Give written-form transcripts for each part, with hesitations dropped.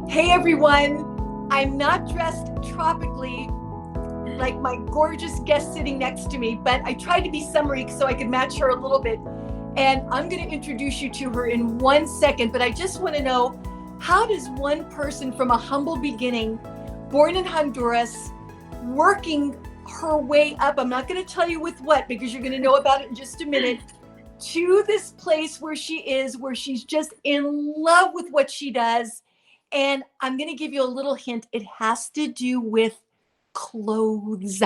Hey everyone, I'm not dressed tropically like my gorgeous guest sitting next to me, but I tried to be summery so I could match her a little bit. And I'm going to introduce you to her in 1 second, but I just want to know, how does one person from a humble beginning, born in Honduras, working her way up, I'm not going to tell you with what because you're going to know about it in just a minute, to this place where she is, where she's just in love with what she does. And I'm going to give you a little hint. It has to do with clothes.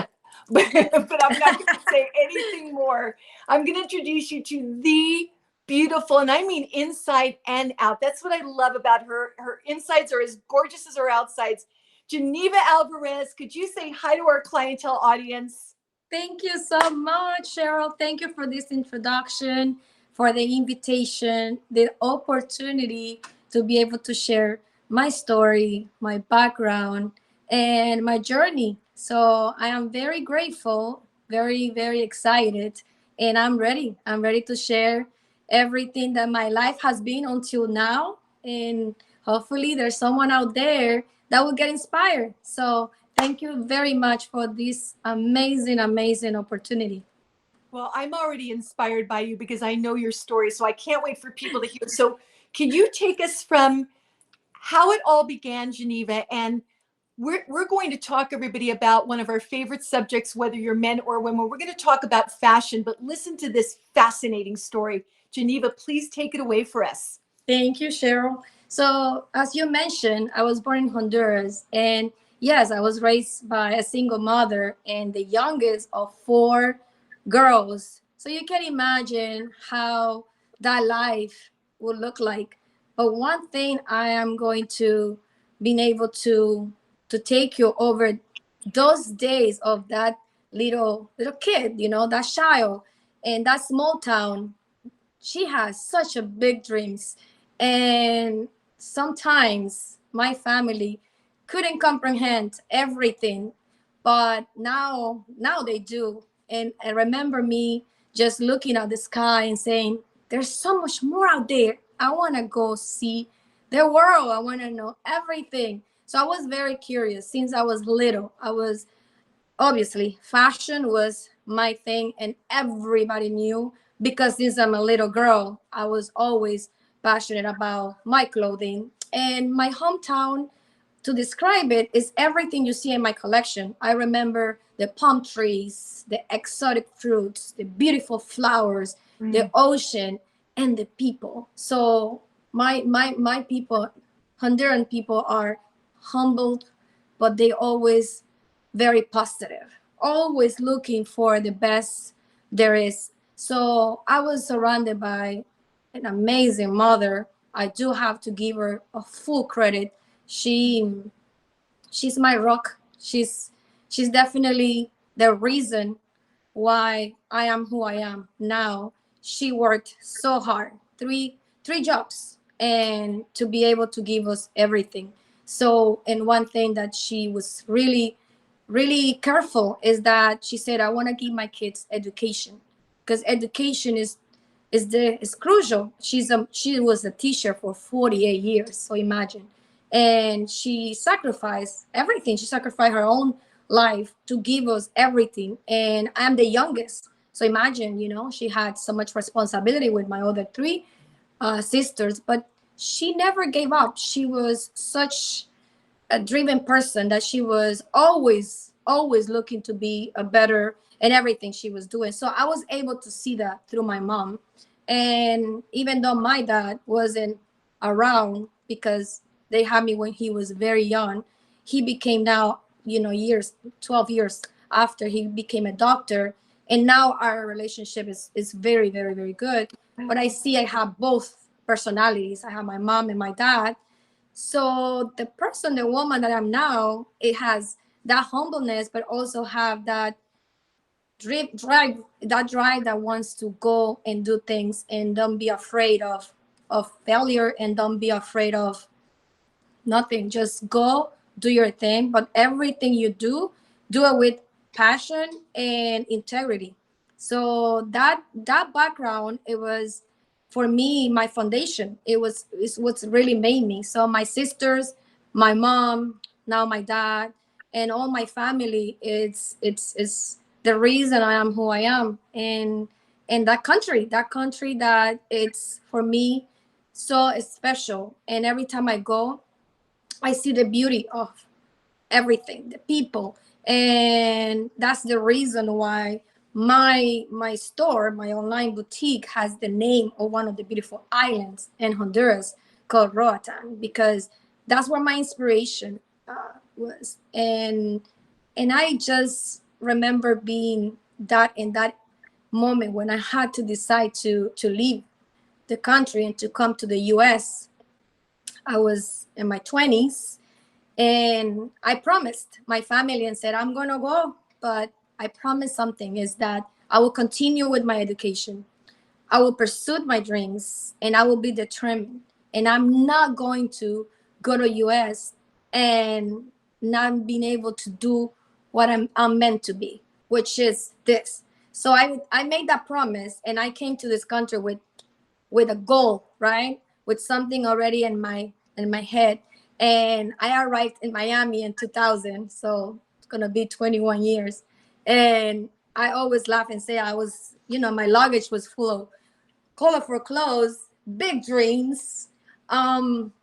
But I'm not going to say anything more. I'm going to introduce you to the beautiful, and I mean inside and out. That's what I love about her. Her insides are as gorgeous as her outsides. Jinniva Alvarez, could you say hi to our clientele audience? Thank you so much, Cheryl. Thank you for this introduction, for the invitation, the opportunity to be able to share my story, my background, and my journey. So I am very grateful, very excited, and I'm ready. I'm ready to share everything that my life has been until now. And hopefully, there's someone out there that will get inspired. So thank you very much for this amazing opportunity. Well, I'm already inspired by you because I know your story. So I can't wait for people to hear. So, can you take us from how it all began, Jinniva? And we're going to talk, everybody, about one of our favorite subjects, whether you're men or women. We're going to talk about fashion, but listen to this fascinating story. Jinniva, please take it away for us. Thank you, Cheryl. So, as you mentioned, I was born in Honduras, and yes, I was raised by a single mother and the youngest of four girls. So, you can imagine how that life would look like. But one thing I am going to being able to take you over those days of that little kid, that child in that small town. She has such a big dreams, and sometimes my family couldn't comprehend everything, but now they do. And I remember me just looking at the sky and saying, there's so much more out there. I want to go see the world. I want to know everything. So I was very curious since I was little. I was obviously fashion was my thing, and everybody knew because since I'm a little girl, I was always passionate about my clothing. And my hometown, to describe it, is everything you see in my collection. I remember the palm trees, the exotic fruits, the beautiful flowers, the ocean, and the people. So my people, Honduran people, are humbled, but they always very positive, always looking for the best there is. So I was surrounded by an amazing mother. I do have to give her a full credit. She's my rock. She's definitely the reason why I am who I am now. She worked so hard, three jobs, and to be able to give us everything. So, and one thing that she was really careful is that she said, I want to give my kids education because education is crucial. She was a teacher for 48 years, so imagine. And she sacrificed everything. She sacrificed her own life to give us everything. And I'm the youngest. So imagine, she had so much responsibility with my other three sisters, but she never gave up. She was such a driven person that she was always looking to be a better in everything she was doing. So I was able to see that through my mom. And even though my dad wasn't around because they had me when he was very young, he became now, years 12 years after, he became a doctor. And now our relationship is very good. But I see I have both personalities. I have my mom and my dad. So the woman that I'm now, it has that humbleness, but also have that drive that wants to go and do things and don't be afraid of failure and don't be afraid of nothing. Just go do your thing, but everything you do it with passion and integrity. So that background, it was for me my foundation. It's what's really made me. So my sisters, my mom, now my dad, and all my family. It's the reason I am who I am. And that country that it's for me so special. And every time I go, I see the beauty of everything, the people. And that's the reason why my store, my online boutique, has the name of one of the beautiful islands in Honduras called Roatan, because that's where my inspiration was. And I just remember being that in that moment when I had to decide to leave the country and to come to the US. I was in my 20s, and I promised my family and said, I'm going to go. But I promised something, is that I will continue with my education. I will pursue my dreams, and I will be determined. And I'm not going to go to US and not being able to do what I'm meant to be, which is this. So I made that promise, and I came to this country with a goal, right? With something already in my head. And I arrived in Miami in 2000, so it's gonna be 21 years. And I always laugh and say I was, my luggage was full of colorful clothes, big dreams. Um,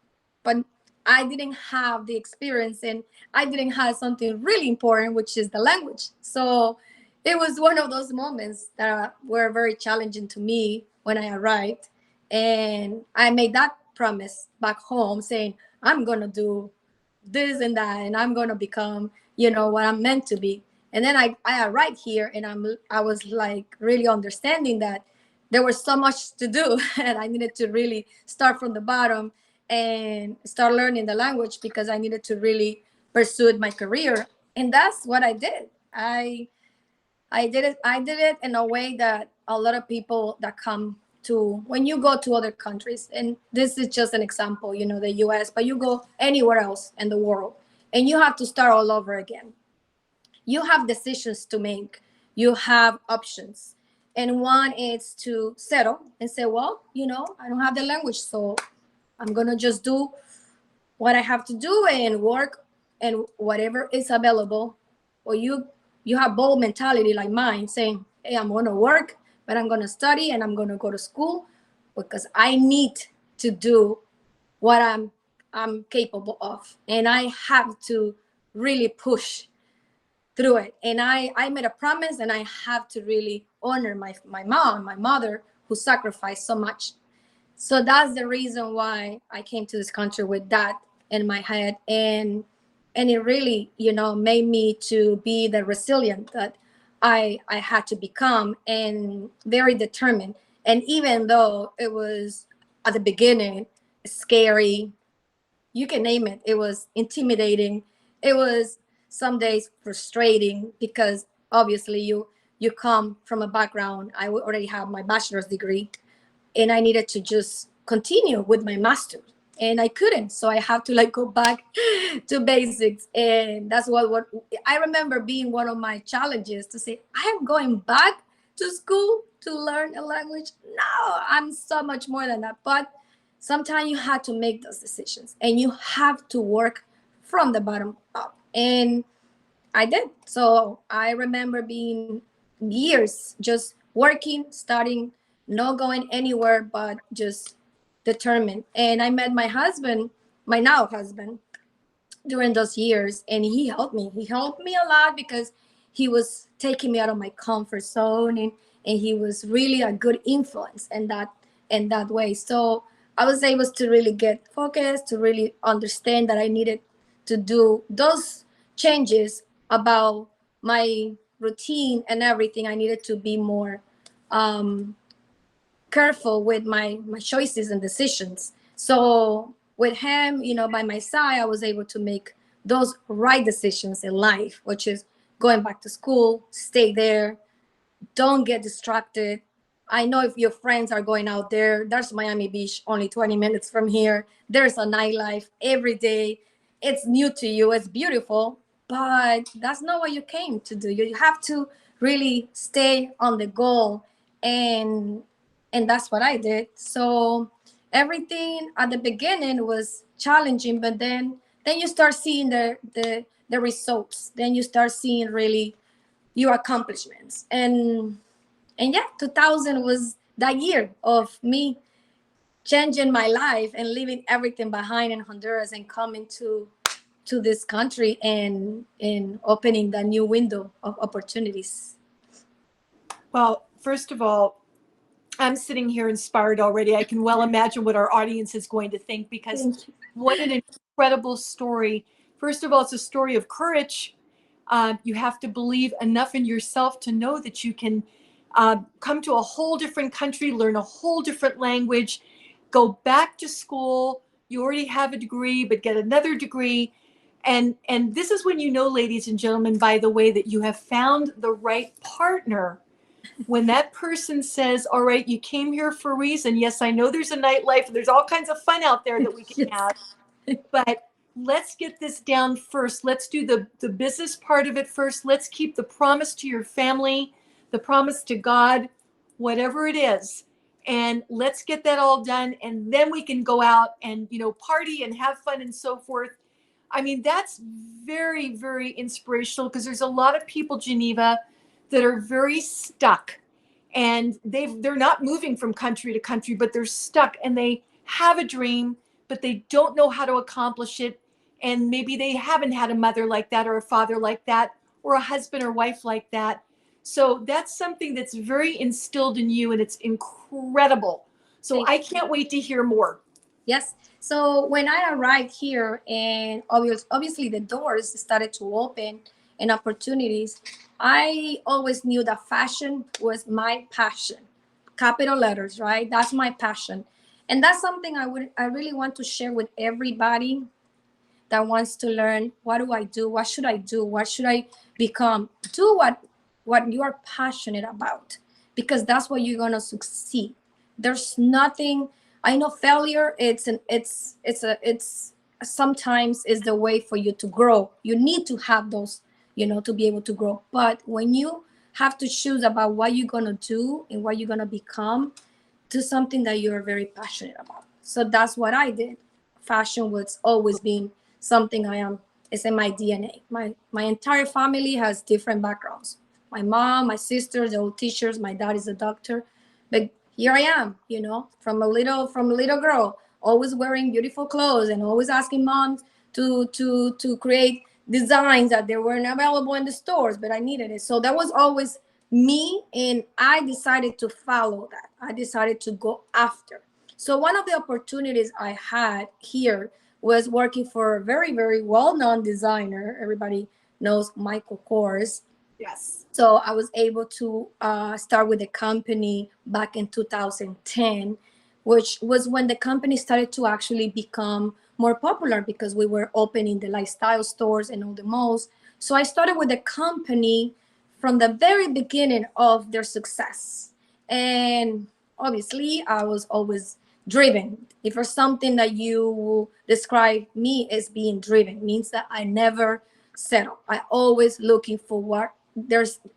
but I didn't have the experience, and I didn't have something really important, which is the language. So it was one of those moments that were very challenging to me when I arrived. And I made that promise back home, saying, I'm going to do this and that, and I'm going to become, what I'm meant to be. And then I arrived here, and I was like really understanding that there was so much to do and I needed to really start from the bottom and start learning the language, because I needed to really pursue my career. And that's what I did. I did it in a way that a lot of people that come to, when you go to other countries, and this is just an example, the US, but you go anywhere else in the world and you have to start all over again. You have decisions to make, you have options. And one is to settle and say, well, I don't have the language, so I'm going to just do what I have to do and work and whatever is available. Or you have bold mentality like mine, saying, hey, I'm going to work, but I'm going to study and I'm going to go to school because I need to do what I'm capable of. And I have to really push through it. And I made a promise, and I have to really honor my mom, my mother, who sacrificed so much. So that's the reason why I came to this country with that in my head. And it really, made me to be the resilient that I had to become, and very determined. And even though it was at the beginning scary, you can name it. It was intimidating. It was some days frustrating, because obviously you come from a background. I already have my bachelor's degree, and I needed to just continue with my master's, and I couldn't. So I have to like go back to basics, and that's what I remember being one of my challenges, to say I am going back to school to learn a language. No, I'm so much more than that. But sometimes you have to make those decisions, and you have to work from the bottom up. And I did. So I remember being years just working, studying, not going anywhere, but just determined. And I met my husband, my now husband, during those years, and he helped me. He helped me a lot, because he was taking me out of my comfort zone, and he was really a good influence in that way. So I was able to really get focused, to really understand that I needed to do those changes about my routine and everything. I needed to be more um, careful with my choices and decisions. So with him, by my side, I was able to make those right decisions in life, which is going back to school, stay there, don't get distracted. I know if your friends are going out there, there's Miami Beach only 20 minutes from here. There's a nightlife every day. It's new to you, it's beautiful, but that's not what you came to do. You have to really stay on the goal, and that's what I did. So everything at the beginning was challenging, but then then you start seeing the results. Then you start seeing really your accomplishments. And yeah, 2000 was that year of me changing my life and leaving everything behind in Honduras and coming to this country and opening that new window of opportunities. Well, first of all, I'm sitting here inspired already. I can well imagine what our audience is going to think, because Thank you. what an incredible story. First of all, it's a story of courage. You have to believe enough in yourself to know that you can come to a whole different country, learn a whole different language, go back to school. You already have a degree, but get another degree. And this is when you know, ladies and gentlemen, by the way, that you have found the right partner. When that person says, all right, you came here for a reason. Yes, I know there's a nightlife. There's all kinds of fun out there that we can Yes. have, but let's get this down first. Let's do the business part of it first. Let's keep the promise to your family, the promise to God, whatever it is. And let's get that all done. And then we can go out and, party and have fun and so forth. I mean, that's very, very inspirational, because there's a lot of people, Geneva, that are very stuck, and they're not moving from country to country, but they're stuck, and they have a dream, but they don't know how to accomplish it. And maybe they haven't had a mother like that, or a father like that, or a husband or wife like that. So that's something that's very instilled in you, and it's incredible. So Thank I can't wait to hear more. Yes. So when I arrived here, and obviously the doors started to open and opportunities, I always knew that fashion was my passion. Capital letters, right? That's my passion. And that's something I really want to share with everybody that wants to learn, what do I do? What should I do? What should I become? Do what you are passionate about, because that's what you're gonna succeed. There's nothing. I know failure. It's sometimes is the way for you to grow. You need to have those, to be able to grow. But when you have to choose about what you're gonna do and what you're gonna become, do something that you're very passionate about. So that's what I did. Fashion was always been something I am. It's in my DNA. My entire family has different backgrounds. My mom, my sisters, they're all teachers. My dad is a doctor, but here I am. From a little girl, always wearing beautiful clothes and always asking moms to create designs that they weren't available in the stores, but I needed it. So that was always me, and I decided to follow that. I decided to go after. So one of the opportunities I had here was working for a very, very well-known designer. Everybody knows Michael Kors. Yes. So I was able to start with the company back in 2010, which was when the company started to actually become more popular, because we were opening the lifestyle stores and all the malls. So I started with the company from the very beginning of their success. And obviously, I was always driven. If there's something that you describe me as being driven, means that I never settle. I always looking for what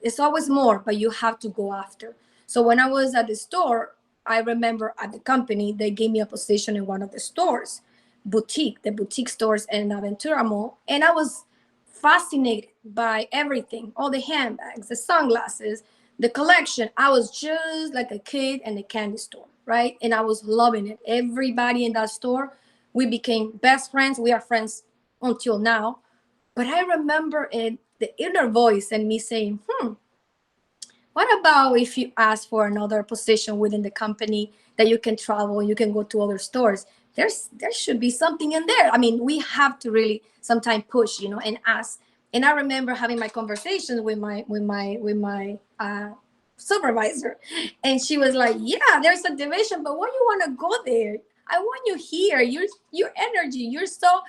it's always more, but you have to go after. So when I was at the store, I remember at the company, they gave me a position in one of the stores, the boutique stores in Aventura Mall. And I was fascinated by everything, all the handbags, the sunglasses, the collection. I was just like a kid in the candy store, right? And I was loving it. Everybody in that store, we became best friends. We are friends until now. But I remember the inner voice and me saying, what about if you ask for another position within the company that you can travel, you can go to other stores? There should be something in there. I mean, we have to really sometimes push, and ask. And I remember having my conversations with my supervisor, and she was like, "Yeah, there's a division, but why you want to go there? I want you here. Your energy. You're so.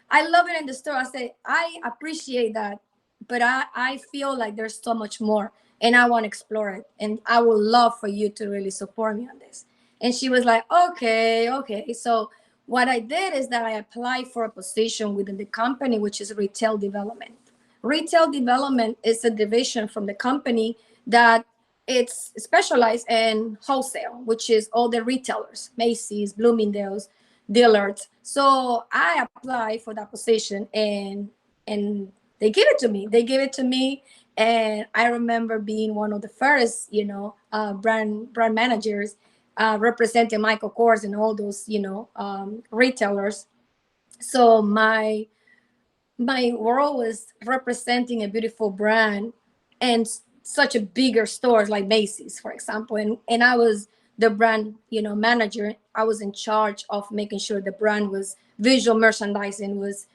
I love it in the store." I said, "I appreciate that, but I feel like there's so much more, and I want to explore it, and I would love for you to really support me on this." And she was like, okay. So what I did is that I applied for a position within the company, which is retail development. Retail development is a division from the company that it's specialized in wholesale, which is all the retailers, Macy's, Bloomingdale's, the alerts. So I applied for that position, and they gave it to me. They gave it to me, and I remember being one of the first, brand managers, representing Michael Kors and all those, retailers. So my role was representing a beautiful brand and such a bigger stores like Macy's, for example. And I was the brand, manager. I was in charge of making sure the brand was visual merchandising, was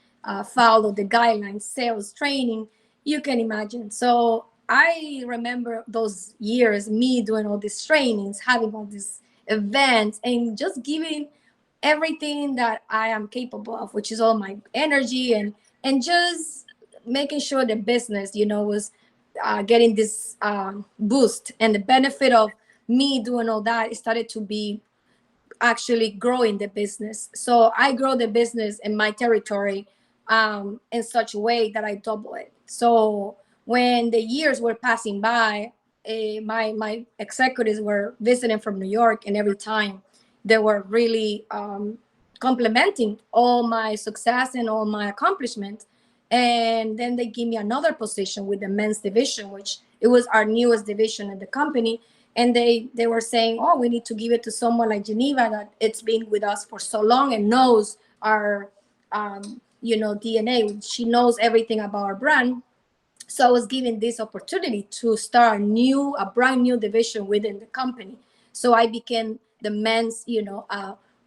followed the guidelines, sales, training, you can imagine. So I remember those years, me doing all these trainings, having all these events, and just giving everything that I am capable of, which is all my energy, and just making sure the business, was getting this boost, and the benefit of me doing all that started to be actually growing the business. So I grow the business in my territory in such a way that I double it. So when the years were passing by, my executives were visiting from New York, and every time they were really complimenting all my success and all my accomplishments. And then they give me another position with the men's division, which it was our newest division in the company. And they were saying, oh, we need to give it to someone like Jinniva, that it's been with us for so long and knows our DNA. She knows everything about our brand. So I was given this opportunity to start a brand new division within the company. So I became the men's,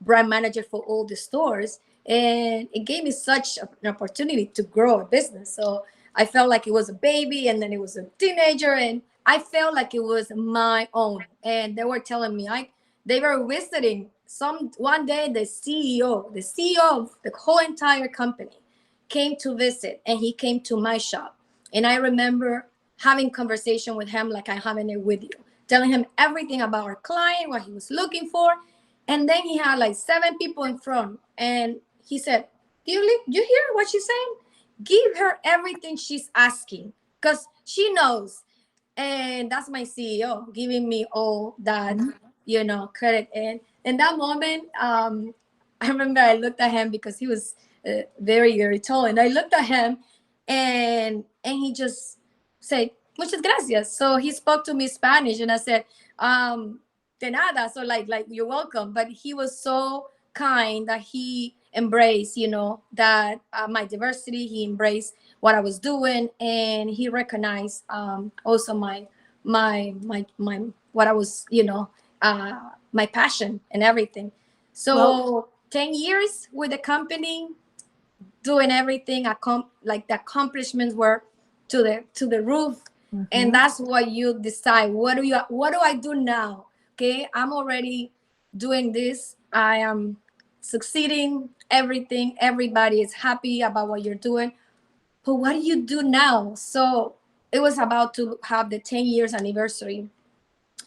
brand manager for all the stores, and it gave me such an opportunity to grow a business. So I felt like it was a baby, and then it was a teenager, and I felt like it was my own. And they were telling me, they were visiting some one day. The CEO of the whole entire company came to visit, and he came to my shop. And I remember having conversation with him like I'm having it with you, telling him everything about our client, what he was looking for. And then he had like 7 people in front, and he said, you hear what she's saying? Give her everything she's asking, because she knows. And that's my CEO giving me all that, credit. And in that moment, I remember I looked at him, because he was very, very tall, and I looked at him, and he just said, muchas gracias. So he spoke to me Spanish, and I said, de nada. So like you're welcome. But he was so kind that he embraced, that my diversity. He embraced what I was doing, and he recognized also my what I was, my passion and everything. Well, So 10 years with the company, doing everything, like the accomplishments were to the roof. And mhm. that's what you decide, what do I do now? Okay, I'm already doing this, I am succeeding, everybody is happy about what you're doing, but what do you do now? So it was about to have the 10 years anniversary,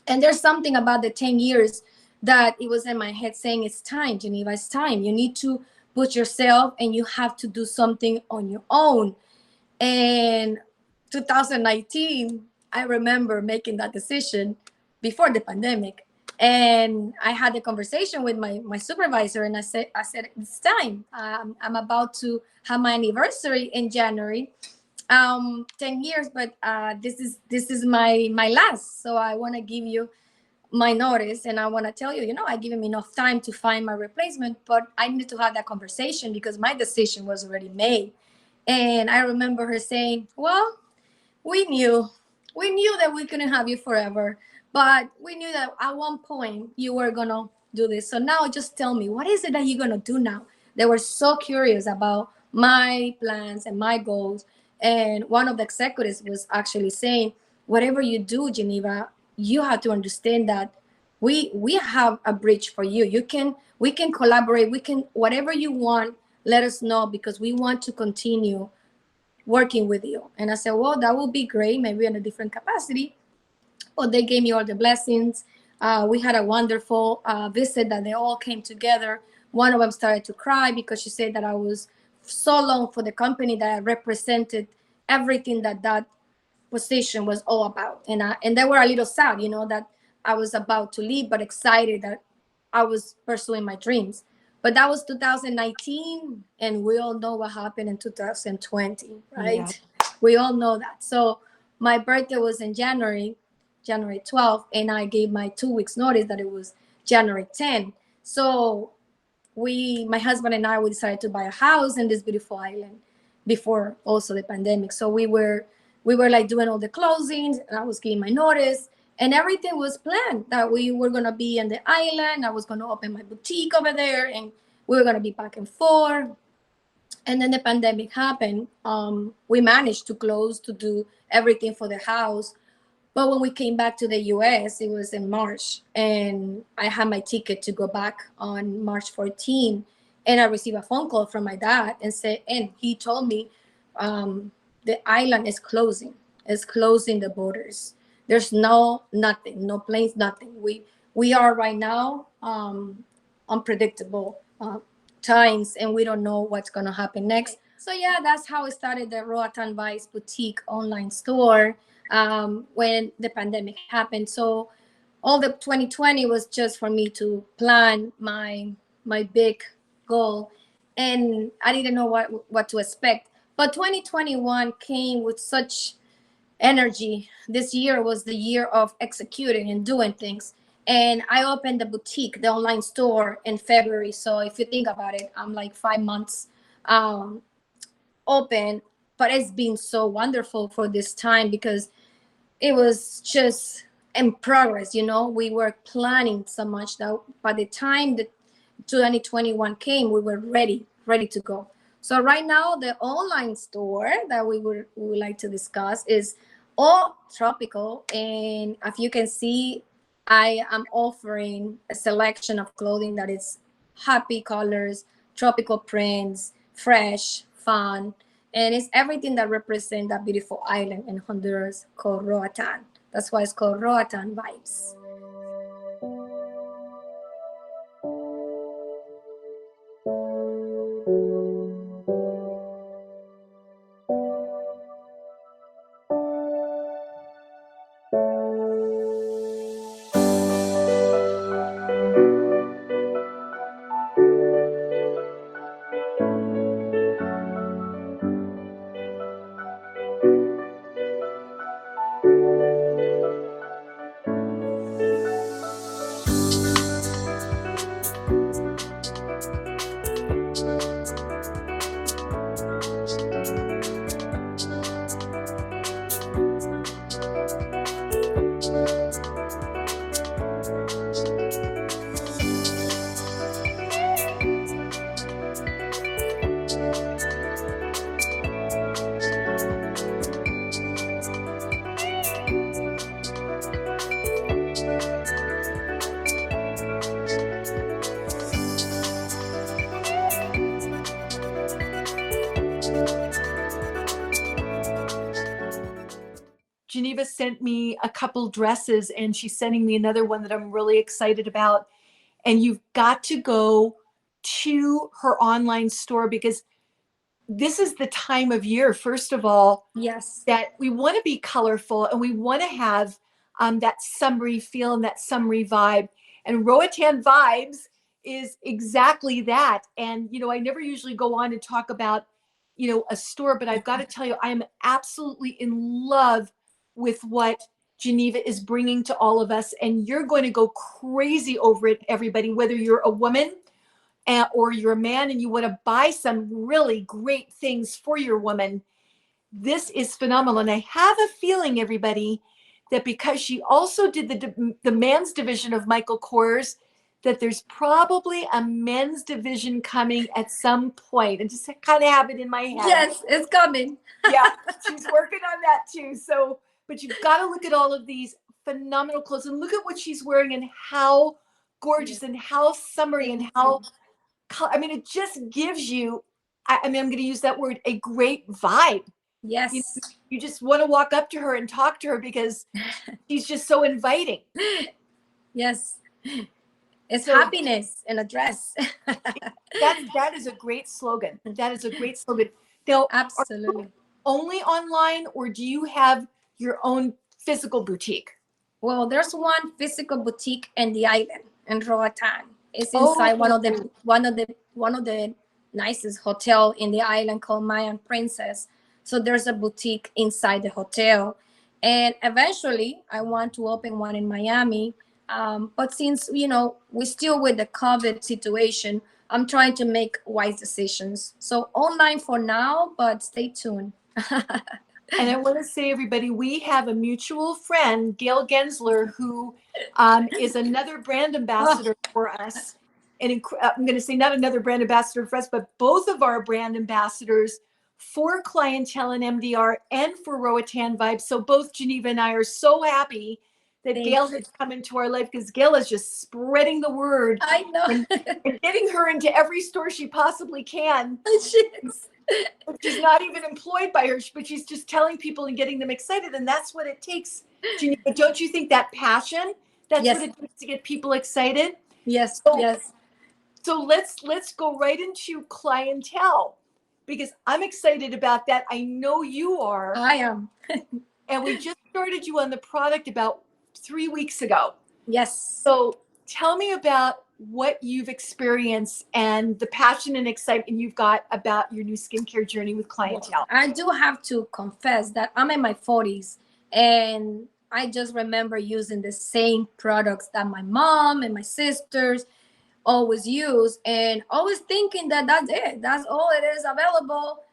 and there's something about the 10 years that it was in my head saying, it's time, Jinniva, it's time. You need to put yourself, and you have to do something on your own. And 2019, I remember making that decision before the pandemic. And I had a conversation with my supervisor, and I said, it's time. I'm about to have my anniversary in January, 10 years, but this is my last. So I want to give you my notice, and I want to tell you, I give him enough time to find my replacement, but I need to have that conversation because my decision was already made. And I remember her saying, well, we knew that we couldn't have you forever, but we knew that at one point you were gonna do this. So now just tell me, what is it that you're gonna do now? They were so curious about my plans and my goals. And one of the executives was actually saying, whatever you do, Jinniva, you have to understand that we have a bridge for you. We can collaborate, we can, whatever you want, let us know, because we want to continue working with you. And I said, well, that would be great, maybe in a different capacity. But they gave me all the blessings. We had a wonderful visit that they all came together. One of them started to cry because she said that I was so long for the company, that I represented everything that position was all about. And they were a little sad, that I was about to leave, but excited that I was pursuing my dreams. But that was 2019, and we all know what happened in 2020, Yeah. right? We all know that. So my birthday was in January, January 12th, and I gave my 2 weeks notice that it was January 10th. So my husband and I, we decided to buy a house in this beautiful island before also the pandemic. So we were like doing all the closings, and I was giving my notice, and everything was planned that we were gonna be in the island. I was gonna open my boutique over there, and we were gonna be back and forth. And then the pandemic happened. We managed to close to do everything for the house, but when we came back to the US, it was in March, and I had my ticket to go back on March 14. And I received a phone call from my dad and he told me, the island is closing. It's closing the borders. There's nothing, no planes, nothing. We are right now unpredictable times, and we don't know what's gonna happen next. So yeah, that's how we started the Roatan Vibes boutique online store when the pandemic happened. So all the 2020 was just for me to plan my big goal, and I didn't know what to expect. But 2021 came with such energy. This year was the year of executing and doing things. And I opened the boutique, the online store, in February. So if you think about it, I'm like 5 months um, open, but it's been so wonderful for this time because it was just in progress. We were planning so much that by the time that 2021 came, we were ready to go. So right now the online store that we would like to discuss is all tropical, and as you can see, I am offering a selection of clothing that is happy colors, tropical prints, fresh, fun, and it's everything that represents that beautiful island in Honduras called Roatan. That's why it's called Roatan Vibes. Jinniva sent me a couple dresses and she's sending me another one that I'm really excited about. And you've got to go to her online store because this is the time of year, first of all, Yes. that we want to be colorful and we want to have that summery feel and that summery vibe. And Roatan Vibes is exactly that. And, I never usually go on and talk about, a store, but I've got to tell you, I am absolutely in love with what Jinniva is bringing to all of us. And you're going to go crazy over it, everybody, whether you're a woman or you're a man and you want to buy some really great things for your woman. This is phenomenal. And I have a feeling, everybody, that because she also did the men's division of Michael Kors, that there's probably a men's division coming at some point. And just kind of have it in my head. Yes, it's coming. Yeah, she's working on that too. So, but you've got to look at all of these phenomenal clothes and look at what she's wearing and how gorgeous and how summery and how, it just gives you, I'm going to use that word, a great vibe. Yes. You just want to walk up to her and talk to her because she's just so inviting. Yes. It's so, happiness in a dress. that is a great slogan. That is a great slogan. Now, absolutely. Only online, or do you have your own physical boutique? Well, there's one physical boutique in the island in Roatan. It's inside Oh, one of the nicest hotel in the island called Mayan Princess. So there's a boutique inside the hotel, and eventually I want to open one in Miami. But since we're still with the COVID situation, I'm trying to make wise decisions. So online for now, but stay tuned. and I want to say, everybody, we have a mutual friend, Gail Gensler, who is another brand Oh, ambassador for us. And I'm going to say not another brand ambassador for us, but both of our brand ambassadors for Clientele and MDR and for Roatan Vibes. So both Jinniva and I are so happy that thank Gail you. has come into our life, because Gail is just spreading the word I know. and getting her into every store she possibly can. Shit. She's not even employed by her, but she's just telling people and getting them excited. And that's what it takes, Geneva. Don't you think that passion? That's what Yes, it takes to get people excited. yes, So yes. so let's go right into clientele, because I'm excited about that. I know you are. I am. And we just started you on the product about 3 weeks ago. Yes. So tell me about what you've experienced and the passion and excitement you've got about your new skincare journey with Well, clientele. I do have to confess that I'm in my 40s, and I just remember using the same products that my mom and my sisters always use, and always thinking that that's it. That's all it is available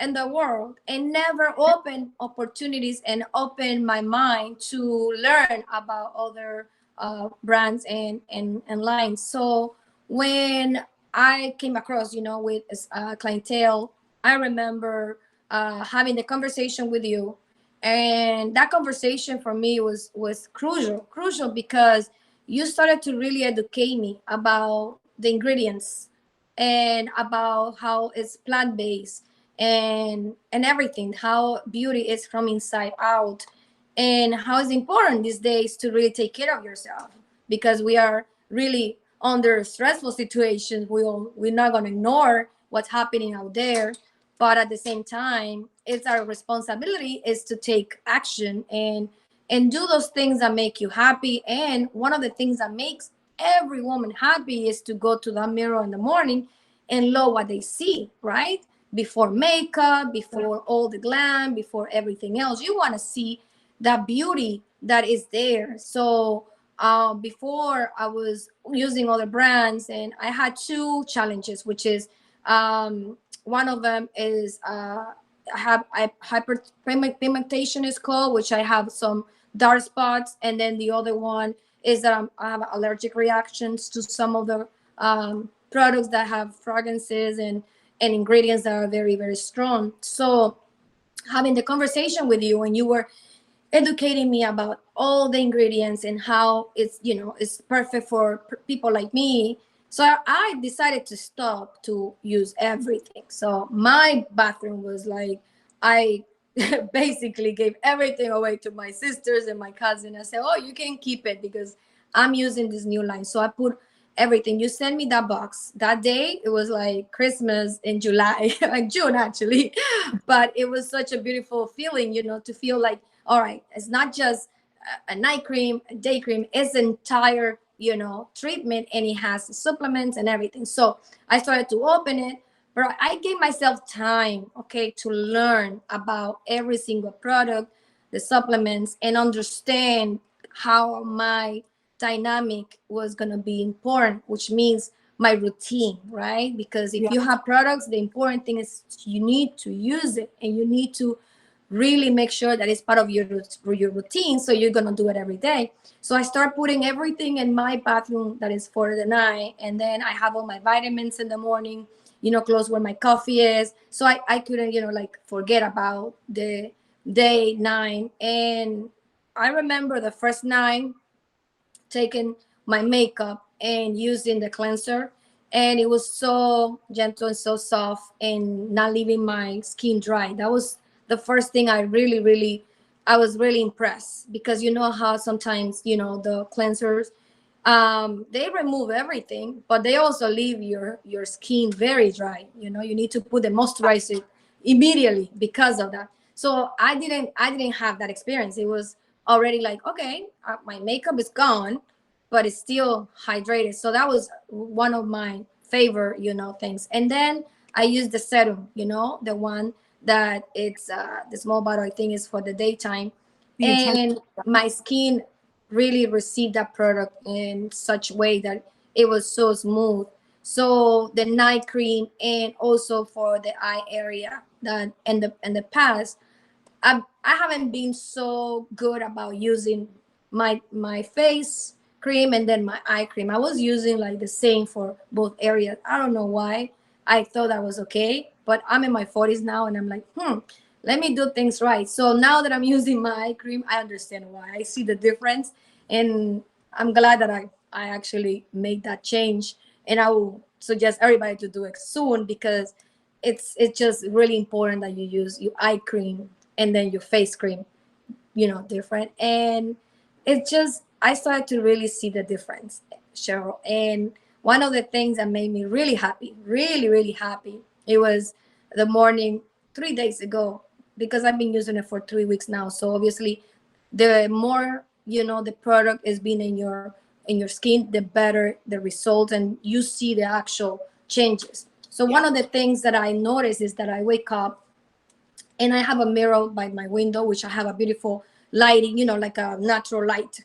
in the world, and never open opportunities and open my mind to learn about other brands and lines. So when I came across, with clientele, I remember having the conversation with you, and that conversation for me was crucial because you started to really educate me about the ingredients and about how it's plant based and everything, how beauty is from inside out, and how it's important these days to really take care of yourself because we are really under stressful situations. We're not going to ignore what's happening out there, but at the same time, it's our responsibility is to take action and do those things that make you happy. And one of the things that makes every woman happy is to go to the mirror in the morning and love what they see, right? Before makeup, before all the glam, before everything else, you want to see that beauty that is there. So before I was using other brands, and I had two challenges, which is one of them is I hyperpigmentation is called, which I have some dark spots, and then the other one is that I have allergic reactions to some of the products that have fragrances and ingredients that are very very strong. So having the conversation with you, and you were educating me about all the ingredients and how it's perfect for people like me. So I decided to stop to use everything. So my bathroom was like, I basically gave everything away to my sisters and my cousin. I said, oh, you can keep it because I'm using this new line. So I put everything. You sent me that box that day. It was like Christmas in July, like June actually, but it was such a beautiful feeling, to feel like, all right, it's not just a night cream, a day cream, it's entire, treatment, and it has supplements and everything. So I started to open it, but I gave myself time, okay, to learn about every single product, the supplements, and understand how my dynamic was going to be important, which means my routine, right? Because if Yeah. you have products, the important thing is you need to use it, and you need to really make sure that it's part of your routine, so you're gonna do it every day. So I start putting everything in my bathroom that is for the night, and then I have all my vitamins in the morning, close where my coffee is, so I couldn't like forget about the day 9. And I remember the first night taking my makeup and using the cleanser, and it was so gentle and so soft and not leaving my skin dry. That was the first thing I was really impressed, because you know how sometimes the cleansers, they remove everything, but they also leave your skin very dry. You need to put the moisturizer immediately because of that. So I didn't have that experience. It was already like, okay, my makeup is gone, but it's still hydrated. So that was one of my favorite, things. And then I use the serum, the one that it's the small bottle, I think is for the daytime. The intense. And my skin really received that product in such way that it was so smooth. So the night cream, and also for the eye area, that in the past I haven't been so good about using my face cream and then my eye cream. I was using like the same for both areas. I don't know why. I thought that was okay, but I'm in my 40s now, and I'm like, let me do things right. So now that I'm using my eye cream, I understand why. I see the difference, and I'm glad that I actually made that change. And I will suggest everybody to do it soon, because it's just really important that you use your eye cream and then your face cream, different. And it just, I started to really see the difference, Cheryl. And one of the things that made me really happy, really, really happy, it was the morning 3 days ago, because I've been using it for 3 weeks now. So obviously, the more the product is being in your skin, the better the results, and you see the actual changes. So Yeah. one of the things that I notice is that I wake up and I have a mirror by my window, which I have a beautiful lighting, like a natural light.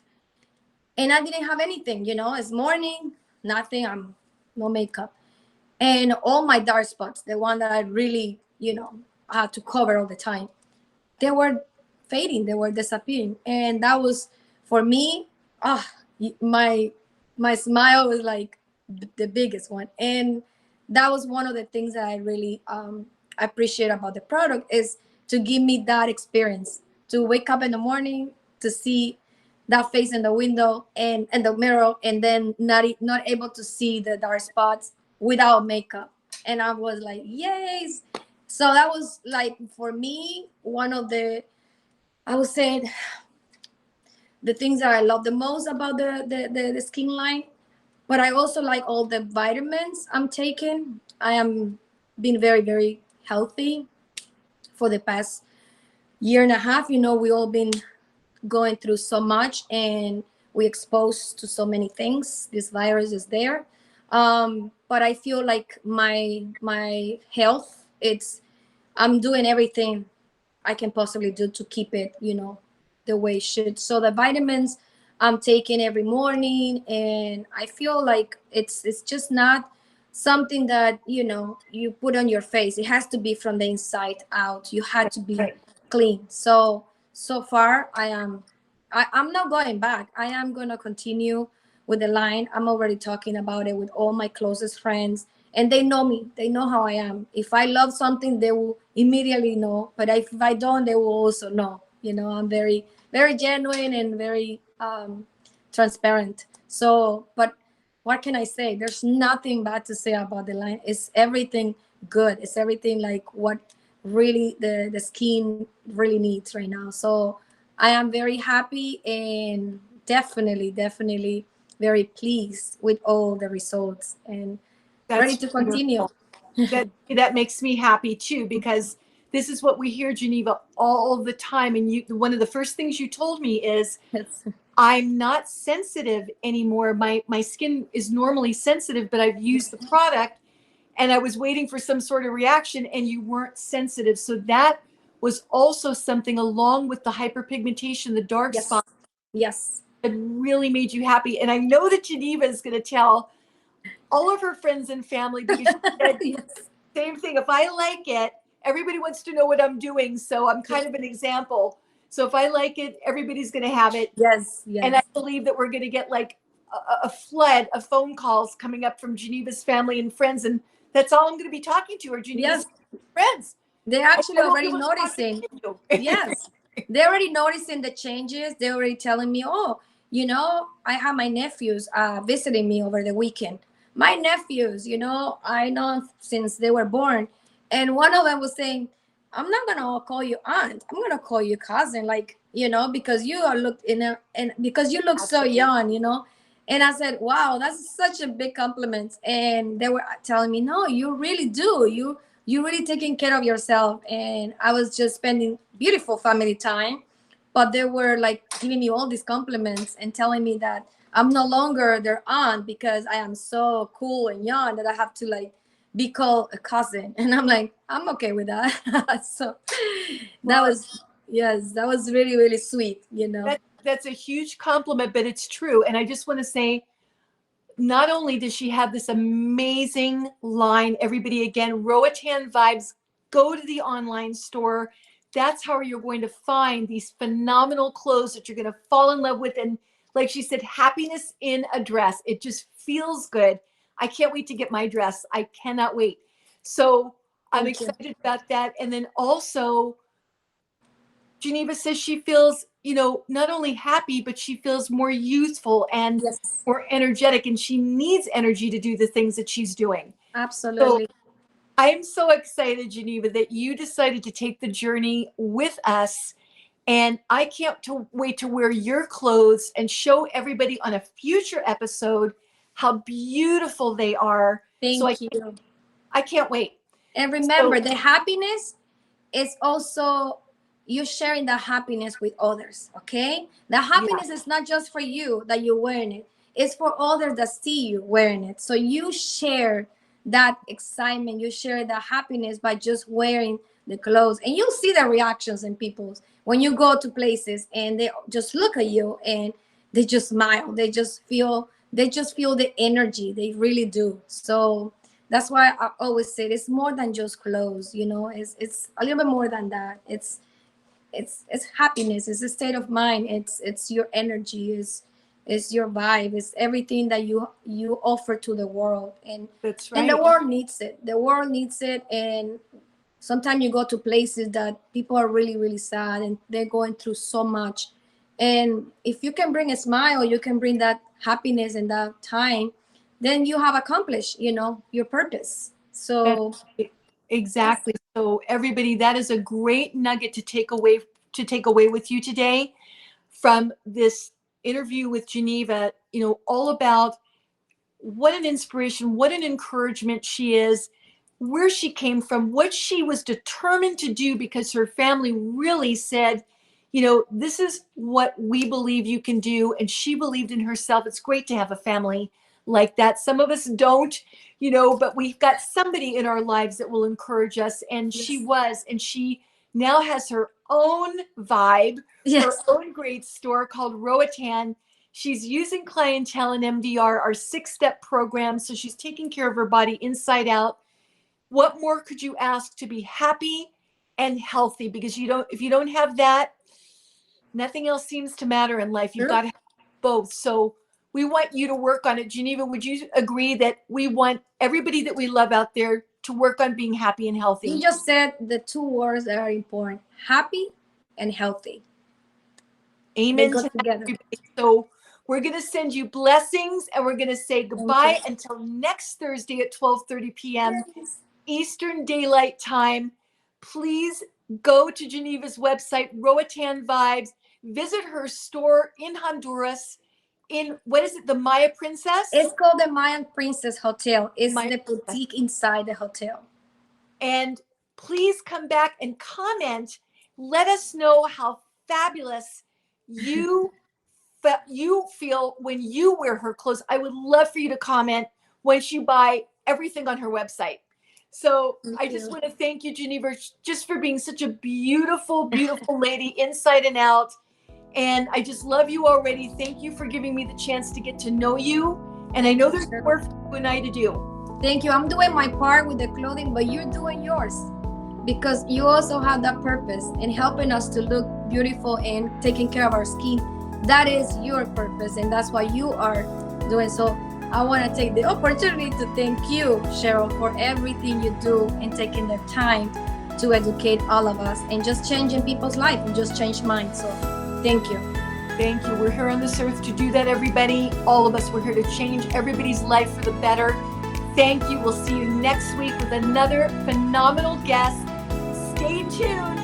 And I didn't have anything, it's morning, nothing, I'm no makeup. And all my dark spots, the one that I really, had to cover all the time, they were fading, they were disappearing. And that was, for me, ah, my smile was like the biggest one. And that was one of the things that I really appreciate about the product, is to give me that experience, to wake up in the morning, to see that face in the window and the mirror, and then not able to see the dark spots without makeup. And I was like, yes. So that was like, for me, one of the, I would say, the things that I love the most about the skin line. But I also like all the vitamins I'm taking. I am being very, very healthy for the past year and a half. We all been going through so much, and we exposed to so many things. This virus is there. But I feel like my health, I'm doing everything I can possibly do to keep it, the way it should. So the vitamins I'm taking every morning, and I feel like it's just not something that you put on your face. It has to be from the inside out. You had to be Right. clean. So far, I'm not going back. I am gonna continue with the line. I'm already talking about it with all my closest friends, and they know me. They know how I am. If I love something, they will immediately know. But if I don't, they will also know. I'm very, very genuine and very transparent. So, but what can I say? There's nothing bad to say about the line. It's everything good. It's everything like what really the skin really needs right now. So I am very happy, and definitely, definitely very pleased with all the results, and ready That's to continue. wonderful. That makes me happy too, because this is what we hear, Geneva, all the time. And one of the first things you told me is, Yes. I'm not sensitive anymore. My skin is normally sensitive, but I've used the product and I was waiting for some sort of reaction, and you weren't sensitive. So that was also something, along with the hyperpigmentation, the dark Yes. spot, Yes. that really made you happy. And I know that Geneva is going to tell all of her friends and family, because she said, Yes. same thing. If I like it, everybody wants to know what I'm doing. So I'm kind of an example. So if I like it, everybody's going to have it. Yes. And I Yes. believe that we're going to get like a flood of phone calls coming up from Geneva's family and friends. And that's all I'm going to be talking to, are Geneva's Yes. friends. They're I, actually I won't be already able to talk to noticing. you. Yes. They're already noticing the changes. They're already telling me, oh, I have my nephews visiting me over the weekend. My nephews, I know since they were born. And one of them was saying, I'm not gonna call you aunt. I'm gonna call you cousin, like, because you are looked in a, and because you look so Absolutely. young. And I said, wow, that's such a big compliment. And they were telling me, no, you really do. You really taking care of yourself. And I was just spending beautiful family time, but they were like giving me all these compliments and telling me that I'm no longer their aunt because I am so cool and young that I have to like be called a cousin. And I'm like, I'm okay with that. So that Well, was, yes, that was really, really sweet, you know. that's a huge compliment, but it's true. And I just want to say, not only does she have this amazing line, everybody, again, Roatan Vibes, go to the online store. That's how you're going to find these phenomenal clothes that you're going to fall in love with. And like she said, happiness in a dress. It just feels good. I can't wait to get my dress. I cannot wait. So I'm Thank you. excited about that. And then also, Jinniva says she feels, not only happy, but she feels more youthful and Yes, more energetic, and she needs energy to do the things that she's doing. So absolutely. I'm so excited, Jinniva, that you decided to take the journey with us. And I can't wait to wear your clothes and show everybody on a future episode how beautiful they are. So Thank you. I can't wait. And So remember, the happiness is also you sharing the happiness with others. Okay, the yeah, happiness is not just for you that you're wearing it, it's for others that see you wearing it. So you share that excitement, you share the happiness by just wearing the clothes, and you'll see the reactions in people's when you go to places and they just look at you and they just smile, they just feel the energy, they really do. So that's why I always say it's more than just clothes, you know. It's a little bit more than that. It's happiness, it's a state of mind, it's your energy, it's your vibe, it's everything that you offer to the world. that's And the right. world needs it. The world needs it. And sometimes you go to places that people are really, really sad and they're going through so much. And if you can bring a smile, you can bring that happiness in that time, then you have accomplished, your purpose. That's So right. yes, Exactly. So everybody, that is a great nugget to take away with you today from this interview with Jinniva, all about what an inspiration, what an encouragement she is, where she came from, what she was determined to do because her family really said, this is what we believe you can do. And she believed in herself. It's great to have a family like that. Some of us don't, but we've got somebody in our lives that will encourage us. And yes, she now has her own vibe, her yes. own great store called Roatan. She's using clientele and MDR, our 6-step program. So she's taking care of her body inside out. What more could you ask to be happy and healthy? Because if you don't have that, nothing else seems to matter in life. You've True. got to have both. So we want you to work on it. Jinniva, would you agree that we want everybody that we love out there to work on being happy and You healthy? just said the two words that are important: happy and healthy. They Amen go to that, together. everybody. So we're going to send you blessings and we're going to say Thank you. goodbye until next Thursday at 12:30 p.m. Yes. Eastern Daylight Time. Please go to Jinniva's website, Roatan Vibes. Visit her store in Honduras, in what is it, the Maya Princess? It's called the Mayan Princess Hotel. It's Maya the Princess. boutique inside the hotel. And please come back and comment. Let us know how fabulous you you feel when you wear her clothes. I would love for you to comment once you buy everything on her website. So Thank I just you. want to thank you, Jinniva, just for being such a beautiful, beautiful lady inside and out. And I just love you already. Thank you for giving me the chance to get to know you. And I Thank know you, there's Cheryl. more for you and I to do. Thank you. I'm doing my part with the clothing, but you're doing yours because you also have that purpose in helping us to look beautiful and taking care of our skin. That is your purpose, and that's why you are doing so. I want to take the opportunity to thank you, Cheryl, for everything you do and taking the time to educate all of us and just changing people's life and just change mine. So thank you. Thank you. We're here on this earth to do that, everybody. All of us, we're here to change everybody's life for the better. Thank you. We'll see you next week with another phenomenal guest. Stay tuned.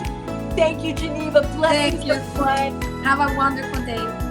Thank you, Jinniva. Blessings, Thank you. everyone. Have a wonderful day.